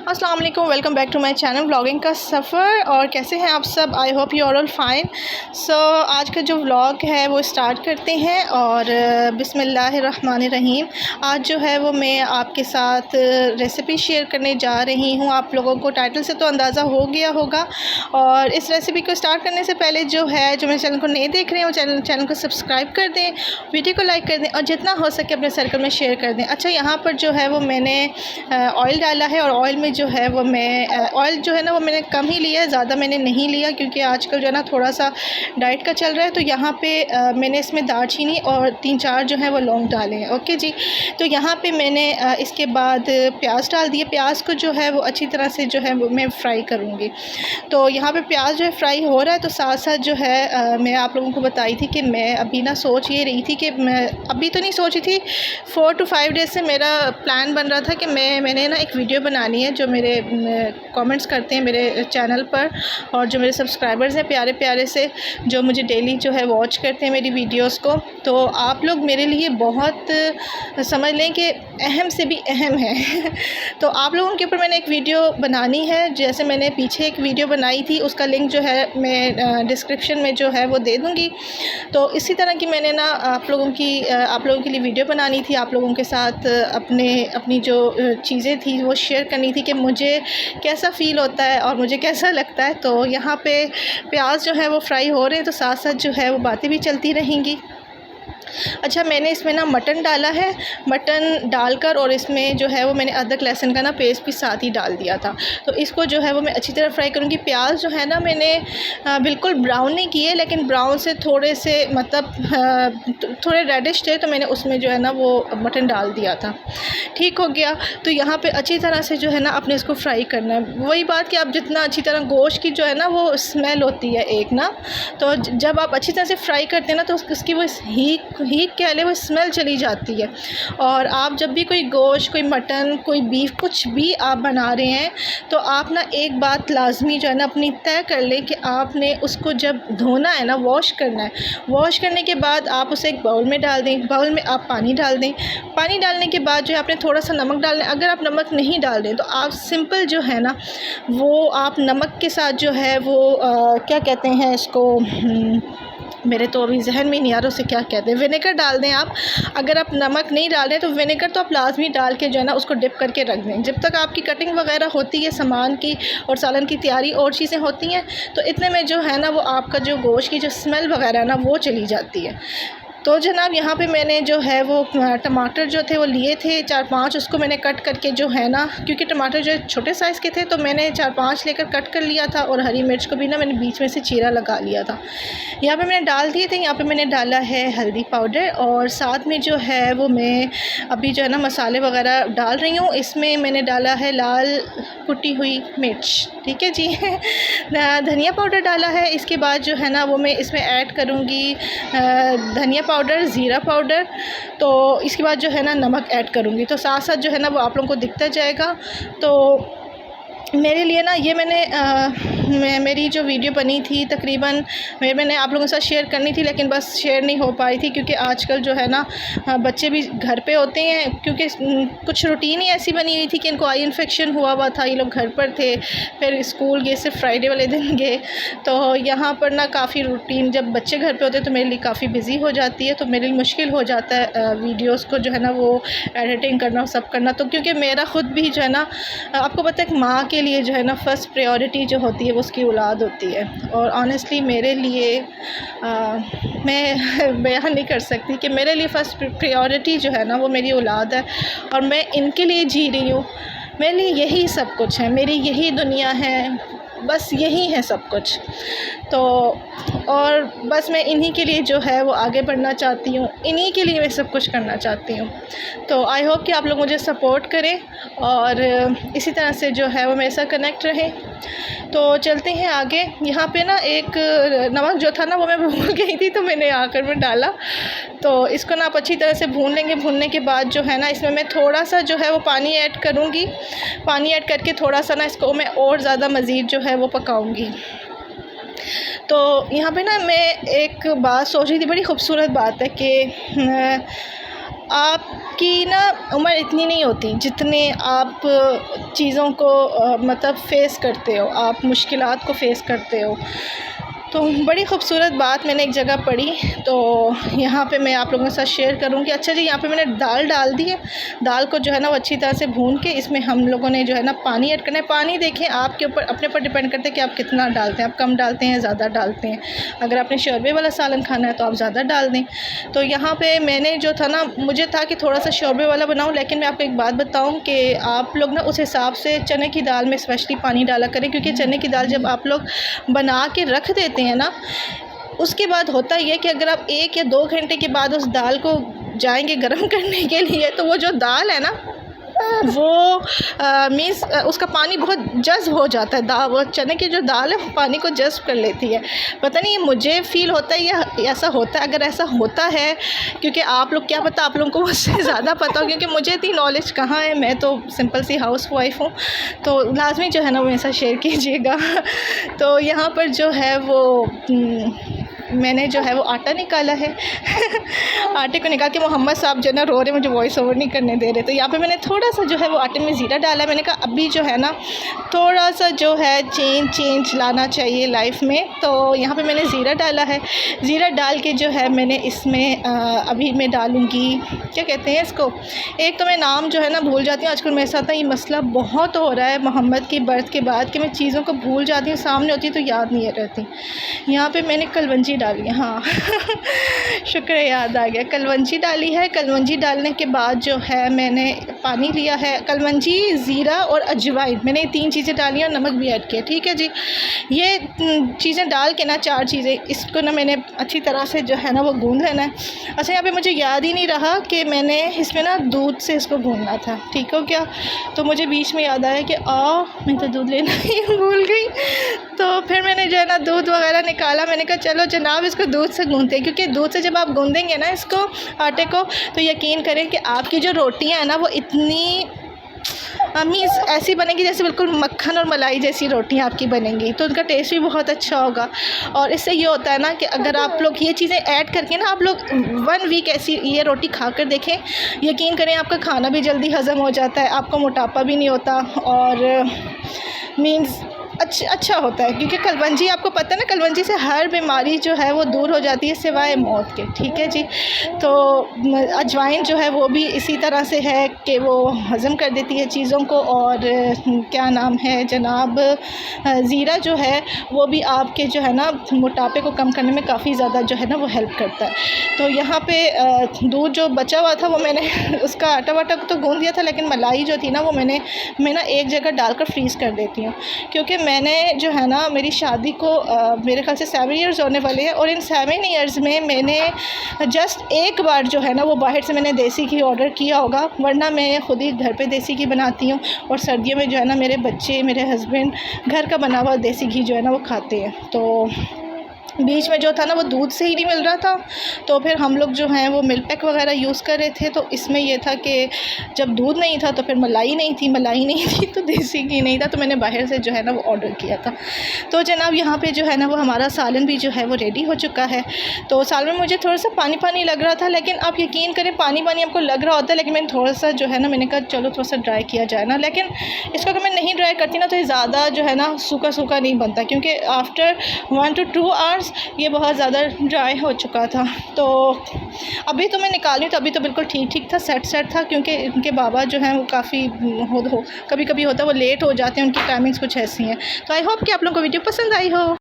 अस्सलाम वालेकुम, welcome back to my channel vlogging का सफ़र। और कैसे हैं आप सब? I hope you are all fine. So आज का जो व्लॉग है वो स्टार्ट करते हैं और बिस्मिल्लाहिर्रहमानिर्रहीम। आज जो है वो मैं आपके साथ रेसिपी शेयर करने जा रही हूँ। आप लोगों को टाइटल से तो अंदाज़ा हो गया होगा। और इस रेसिपी को स्टार्ट करने से पहले जो मेरे चैनल को नहीं देख रहे हैं वो चैनल को सब्सक्राइब कर दें, वीडियो को लाइक कर दें और जितना हो सके अपने सर्कल में शेयर कर दें। अच्छा, यहाँ पर जो है वो मैंने ऑयल डाला है और ऑयल में जो है वो ऑयल जो है ना वो मैंने कम ही लिया है, ज़्यादा मैंने नहीं लिया क्योंकि आजकल जो है ना थोड़ा सा डाइट का चल रहा है। तो यहाँ पे मैंने इसमें दालचीनी और 3-4 जो है वो लौंग डाले हैं। ओके जी। तो यहाँ पे मैंने इसके बाद प्याज डाल दिए। प्याज को जो है वो अच्छी तरह से जो है वो मैं फ्राई करूँगी। तो यहाँ पे प्याज जो है फ्राई हो रहा है तो साथ साथ जो है मैं आप लोगों को बताई थी कि मैं अभी ना सोच ये रही थी कि मैं अभी तो नहीं सोची थी, 4 to 5 डेज़ से मेरा प्लान बन रहा था कि मैंने ना एक वीडियो बनानी है। जो मेरे कमेंट्स करते हैं मेरे चैनल पर और जो मेरे सब्सक्राइबर्स हैं प्यारे प्यारे से, जो मुझे डेली जो है वॉच करते हैं मेरी वीडियोस को, तो आप लोग मेरे लिए बहुत समझ लें कि अहम से भी अहम है। तो आप लोगों के ऊपर मैंने एक वीडियो बनानी है। जैसे मैंने पीछे एक वीडियो बनाई थी, उसका लिंक जो है मैं डिस्क्रिप्शन में जो है वो दे दूँगी। तो इसी तरह की मैंने ना आप लोगों के लिए वीडियो बनानी थी, आप लोगों के साथ अपनी जो चीज़ें थी वो शेयर करनी थी कि मुझे कैसा फ़ील होता है और मुझे कैसा लगता है। तो यहाँ पे प्याज जो है वो फ्राई हो रहे हैं तो साथ साथ जो है वो बातें भी चलती रहेंगी। अच्छा, मैंने इसमें ना मटन डाला है। मटन डालकर और इसमें जो है वो मैंने अदरक लहसुन का ना पेस्ट भी साथ ही डाल दिया था। तो इसको जो है वो मैं अच्छी तरह फ्राई करूँगी। प्याज जो है ना मैंने बिल्कुल ब्राउन नहीं किए, लेकिन ब्राउन से थोड़े से मतलब थोड़े रेडिश थे, तो मैंने उसमें जो है ना वो मटन डाल दिया था। ठीक हो गया। तो यहाँ पे अच्छी तरह से जो है ना अपने इसको फ्राई करना है। वही बात कि आप जितना अच्छी तरह गोश्त की जो है ना वो स्मेल होती है एक ना, तो जब आप अच्छी तरह से फ्राई करते हैं ना तो उसकी वो हीक कह लें, वो स्मेल चली जाती है। और आप जब भी कोई गोश्त, कोई मटन, कोई बीफ, कुछ भी आप बना रहे हैं तो आप ना एक बात लाजमी जो है ना अपनी तय कर लें कि आपने उसको जब धोना है ना, वॉश करना है। वॉश करने के बाद आप उसे एक बाउल में डाल दें। बाउल में आप पानी डाल दें। पानी डालने के बाद जो है आपने थोड़ा सा नमक डालना है। अगर आप नमक नहीं डाल दें तो आप सिंपल जो है ना वो आप नमक के साथ जो है वो क्या कहते हैं इसको, मेरे तो अभी जहन में नहीं आ रहा उसे क्या कहते हैं, विनेगर डाल दें आप। अगर आप नमक नहीं डाल दें तो विनेगर तो आप लाजमी डाल के जो है ना उसको डिप करके रख दें। जब तक आपकी कटिंग वगैरह होती है सामान की और सालन की तैयारी और चीज़ें होती हैं, तो इतने में जो है ना वो आपका जो गोश्त की जो स्मेल वगैरह है ना वो चली जाती है। तो जनाब यहाँ पे मैंने जो है वो टमाटर जो थे वो लिए थे 4-5, उसको मैंने कट करके जो है ना, क्योंकि टमाटर जो छोटे साइज़ के थे तो मैंने 4-5 लेकर कट कर लिया था। और हरी मिर्च को भी ना मैंने बीच में से चीरा लगा लिया था। यहाँ पे मैंने डाल दिए थे। यहाँ पे मैंने डाला है हल्दी पाउडर और साथ में जो है वो मैं अभी जो है ना मसाले वगैरह डाल रही हूँ। इसमें मैंने डाला है लाल कुटी हुई मिर्च, ठीक है जी। धनिया पाउडर डाला है। इसके बाद जो है ना वो मैं इसमें ऐड करूँगी धनिया पाउडर, ज़ीरा पाउडर। तो इसके बाद जो है ना नमक ऐड करूँगी। तो साथ साथ जो है ना वो आप लोगों को दिखता जाएगा। तो मेरे लिए ना ये मेरी जो वीडियो बनी थी तकरीबन मैंने आप लोगों के साथ शेयर करनी थी, लेकिन बस शेयर नहीं हो पाई थी क्योंकि आजकल जो है ना बच्चे भी घर पे होते हैं। क्योंकि कुछ रूटीन ही ऐसी बनी हुई थी कि इनको आई इन्फेक्शन हुआ था। ये लोग घर पर थे, फिर स्कूल गए, सिर्फ फ्राइडे वाले दिन गए। तो यहाँ पर ना काफ़ी रूटीन, जब बच्चे घर पे होते हैं तो मेरे लिए काफ़ी बिज़ी हो जाती है। तो मेरे लिए मुश्किल हो जाता है वीडियोज़ को जो है ना वो एडिटिंग करना, सब करना। तो क्योंकि मेरा ख़ुद भी जो है ना, आपको पता है माँ के लिए जो है ना फ़र्स्ट प्रायोरिटी जो होती है वो उसकी औलाद होती है। और ऑनेस्टली मेरे लिए मैं बयान नहीं कर सकती कि मेरे लिए फ़र्स्ट प्रायोरिटी जो है ना वो मेरी औलाद है और मैं इनके लिए जी रही हूँ। मेरे लिए यही सब कुछ है, मेरी यही दुनिया है, बस यही है सब कुछ। तो और बस मैं इन्हीं के लिए जो है वो आगे बढ़ना चाहती हूँ, इन्हीं के लिए मैं सब कुछ करना चाहती हूँ। तो आई होप कि आप लोग मुझे सपोर्ट करें और इसी तरह से जो है वो मेरे साथ कनेक्ट रहें। तो चलते हैं आगे। यहाँ पे ना एक नमक जो था ना वो मैं भूल गई थी, तो मैंने आकर में डाला। तो इसको ना आप अच्छी तरह से भून लेंगे। भूनने के बाद जो है ना इसमें मैं थोड़ा सा जो है वो पानी ऐड करूँगी। पानी ऐड करके थोड़ा सा ना इसको मैं और ज़्यादा मज़ीद जो है वो पकाऊँगी। तो यहाँ पे ना मैं एक बात सोच रही थी, बड़ी ख़ूबसूरत बात है कि आप आपकी ना उम्र इतनी नहीं होती जितने आप चीज़ों को मतलब फ़ेस करते हो, आप मुश्किलात को फ़ेस करते हो। तो बड़ी ख़ूबसूरत बात मैंने एक जगह पढ़ी, तो यहाँ पे मैं आप लोगों के साथ शेयर करूँगी। अच्छा जी, यहाँ पे मैंने दाल डाल दी है। दाल को जो है ना वो अच्छी तरह से भून के इसमें हम लोगों ने जो है ना पानी ऐड करना है। पानी देखें आपके ऊपर, अपने ऊपर डिपेंड करते हैं कि आप कितना डालते हैं। आप कम डालते हैं, ज़्यादा डालते हैं। अगर आपने शोरबे वाला सालन खाना है तो आप ज़्यादा डाल दें। तो यहाँ पर मैंने जो था ना, मुझे था कि थोड़ा सा शोरबे वाला बनाऊँ, लेकिन मैं आपको एक बात बताऊँ कि आप लोग ना उस हिसाब से चने की दाल में स्पेशली पानी डाला करें, क्योंकि चने की दाल जब आप लोग बना के रख देते हैं ना, उसके बाद होता ये कि अगर आप 1 या 2 घंटे के बाद उस दाल को जाएंगे गर्म करने के लिए, तो वो जो दाल है ना वो मीन्स उसका पानी बहुत जज़्ब हो जाता है। वो चने की जो दाल है वो पानी को जज़्ब कर लेती है। पता नहीं मुझे फ़ील होता है या ऐसा होता है। अगर ऐसा होता है, क्योंकि आप लोग, क्या पता आप लोगों को मुझसे ज़्यादा पता हो, क्योंकि मुझे इतनी नॉलेज कहाँ है। मैं तो सिंपल सी हाउस वाइफ हूँ, तो लाजमी जो है ना वो मेरे साथ शेयर कीजिएगा। तो यहाँ पर जो है वो मैंने जो है वो आटा निकाला है। आटे को निकाल के मोहम्मद साहब जो है ना रो रहे, मुझे वॉइस ओवर नहीं करने दे रहे। तो यहाँ पे मैंने थोड़ा सा जो है वो आटे में ज़ीरा डाला। मैंने कहा अभी जो है ना थोड़ा सा जो है चेंज लाना चाहिए लाइफ में। तो यहाँ पे मैंने ज़ीरा डाला है। ज़ीरा डाल के जो है मैंने इसमें अभी मैं डालूँगी, क्या कहते हैं इसको, एक तो मैं नाम जो है ना भूल जाती हूँ। आजकल मेरे साथ ये मसला बहुत हो रहा है मोहम्मद की बर्थ के बाद कि मैं चीज़ों को भूल जाती हूँ, सामने होती है तो याद नहीं रहती। यहाँ पे मैंने कलवंजी डाली है, हाँ शुक्र है याद आ गया। कलवंजी डाली है। कलवंजी डालने के बाद जो है मैंने पानी लिया है। कलवंजी, ज़ीरा और अजवाइन, मैंने 3 चीज़ें डाली और नमक भी ऐड किया। ठीक है जी, ये चीज़ें डाल के ना, 4 चीज़ें, इसको ना मैंने अच्छी तरह से जो है ना वो गूँध लेना है। अच्छा, यहाँ पे मुझे याद ही नहीं रहा कि मैंने इसमें ना दूध से इसको गूँधना था। ठीक हो क्या? तो मुझे बीच में याद आया कि मैं तो दूध लेना ही भूल गई। तो फिर मैंने जो है ना दूध वगैरह निकाला। मैंने कहा चलो जनाब इसको दूध से गूँधते हैं, क्योंकि दूध से जब आप गूँधेंगे ना इसको, आटे को, तो यकीन करें कि आपकी जो रोटियां हैं ना वो इतनी मीन्स ऐसी बनेगी जैसे बिल्कुल मक्खन और मलाई जैसी रोटियां आपकी बनेंगी। तो उनका टेस्ट भी बहुत अच्छा होगा। और इससे ये होता है ना कि अगर आप लोग ये चीज़ें ऐड करके ना आप लोग 1 वीक ऐसी ये रोटी खा कर देखें, यकीन करें आपका खाना भी जल्दी हज़म हो जाता है, आपको मोटापा भी नहीं होता और मीन्स अच्छा होता है। क्योंकि कलवंजी, आपको पता है ना, कलवंजी से हर बीमारी जो है वो दूर हो जाती है सिवाय मौत के। ठीक है जी। तो अजवाइन जो है वो भी इसी तरह से है कि वो हज़म कर देती है चीज़ों को। और क्या नाम है जनाब, ज़ीरा जो है वो भी आपके जो है ना मोटापे को कम करने में काफ़ी ज़्यादा जो है ना वो हेल्प करता है। तो यहाँ पे दूध जो बचा हुआ था वो मैंने उसका आटा वाटा तो गूँध दिया था, लेकिन मलाई जो थी ना वो मैं ना एक जगह डालकर फ्रीज़ कर देती हूँ। क्योंकि मैंने जो है ना मेरी शादी को मेरे ख्याल से 7 ईयर्स होने वाले हैं, और इन 7 ईयर्स में मैंने जस्ट एक बार जो है ना वो बाहर से मैंने देसी घी ऑर्डर किया होगा, वरना मैं ख़ुद ही घर पे देसी घी बनाती हूँ। और सर्दियों में जो है ना मेरे बच्चे, मेरे हस्बैंड घर का बना हुआ देसी घी जो है ना वो खाते हैं। तो बीच में जो था ना वो दूध से ही नहीं मिल रहा था, तो फिर हम लोग जो हैं वो मिल्क पैक वगैरह यूज़ कर रहे थे। तो इसमें ये था कि जब दूध नहीं था तो फिर मलाई नहीं थी तो देसी घी नहीं था, तो मैंने बाहर से जो है ना वो ऑर्डर किया था। तो जनाब यहाँ पे जो है ना वो हमारा सालन भी जो है वो रेडी हो चुका है। तो सालन में मुझे थोड़ा सा पानी लग रहा था, लेकिन आप यकीन करें पानी आपको लग रहा होता है, लेकिन मैंने थोड़ा सा जो है ना मैंने कहा चलो थोड़ा सा ड्राई किया जाए ना। लेकिन इसको अगर मैं नहीं ड्राई करती ना तो ये ज़्यादा जो है ना सूखा नहीं बनता, क्योंकि आफ्टर 1 to 2 आवर्स ये बहुत ज़्यादा ड्राई हो चुका था। तो अभी तो मैं निकाली तो अभी तो बिल्कुल ठीक था, सेट था। क्योंकि उनके बाबा जो हैं वो काफ़ी कभी होता है वो लेट हो जाते हैं, उनकी टाइमिंग्स कुछ ऐसी हैं। तो आई होप कि आप लोगों को वीडियो पसंद आई हो।